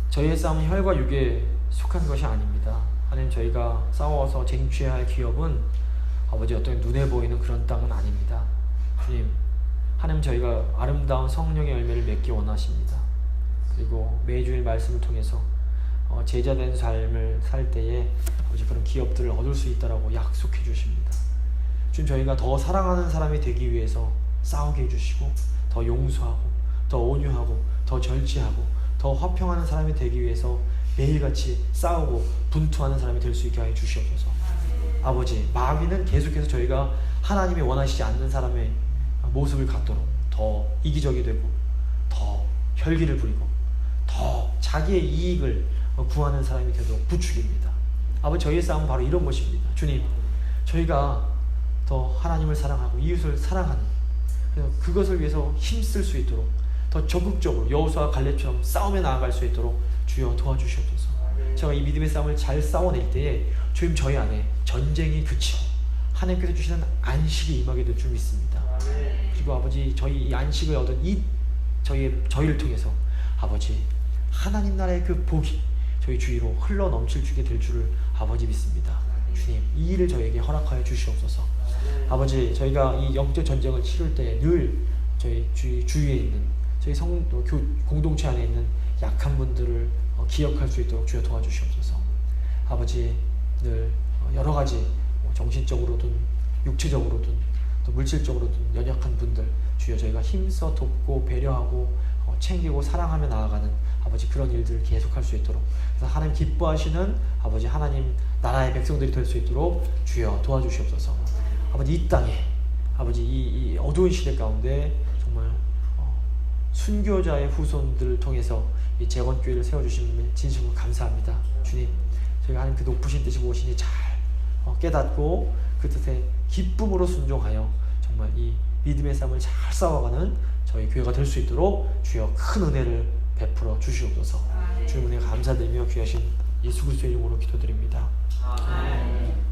저희의 싸움은 혈과 육에 속한 것이 아닙니다. 하나님, 저희가 싸워서 쟁취해야 할 기업은 아버지 어떤 눈에 보이는 그런 땅은 아닙니다. 주님, 하나님 저희가 아름다운 성령의 열매를 맺기 원하십니다. 그리고 매주일 말씀을 통해서 제자된 삶을 살 때에 아버지 그런 기업들을 얻을 수 있다라고 약속해 주십니다. 주님, 저희가 더 사랑하는 사람이 되기 위해서 싸우게 해주시고, 더 용서하고, 더 온유하고, 더 절제하고, 더 화평하는 사람이 되기 위해서 매일같이 싸우고 분투하는 사람이 될 수 있게 하여 주시옵소서. 아버지, 마귀는 계속해서 저희가 하나님이 원하시지 않는 사람의 모습을 갖도록 더 이기적이 되고, 더 혈기를 부리고, 더 자기의 이익을 구하는 사람이 되도록 부추깁니다. 아버지, 저희의 싸움은 바로 이런 것입니다. 주님, 저희가 더 하나님을 사랑하고 이웃을 사랑하는, 그래서 그것을 위해서 힘쓸 수 있도록 더 적극적으로 여호수아와 갈렙처럼 싸움에 나아갈 수 있도록 주여 도와주시옵소서. 제가 이 믿음의 싸움을 잘 싸워낼 때에 주님, 저희 안에 전쟁이 그치고 하나님께서 주시는 안식이 임하게 될 줄 믿습니다. 그리고 아버지, 저희 이 안식을 얻은 저희를 통해서 아버지 하나님 나라의 그 복이 저희 주위로 흘러 넘칠 수 있게 될 줄을 아버지 믿습니다. 주님, 이 일을 저희에게 허락하여 주시옵소서. 아버지, 저희가 이 영적 전쟁을 치를 때 늘 저희 주위에 있는 저희 공동체 안에 있는 약한 분들을 기억할 수 있도록 주여 도와주시옵소서. 아버지, 늘 여러 가지 정신적으로든 육체적으로든 또 물질적으로든 연약한 분들 주여 저희가 힘써 돕고 배려하고 챙기고 사랑하며 나아가는 아버지 그런 일들을 계속할 수 있도록, 그래서 하나님 기뻐하시는 아버지 하나님 나라의 백성들이 될 수 있도록 주여 도와주시옵소서. 아버지, 이 땅에 아버지 이 어두운 시대 가운데 정말 순교자의 후손들을 통해서 이 재건교회를 세워주시는 진심으로 감사합니다. 주님, 저희가 하나님 그 높으신 뜻이 무엇인지 잘 깨닫고 그 뜻에 기쁨으로 순종하여 정말 이 믿음의 싸움을 잘 싸워가는 저희 교회가 될 수 있도록 주여 큰 은혜를 베풀어 주시옵소서. 주님 은혜 감사드리며 귀하신 예수 그리스도의 이름으로 기도드립니다. 아멘.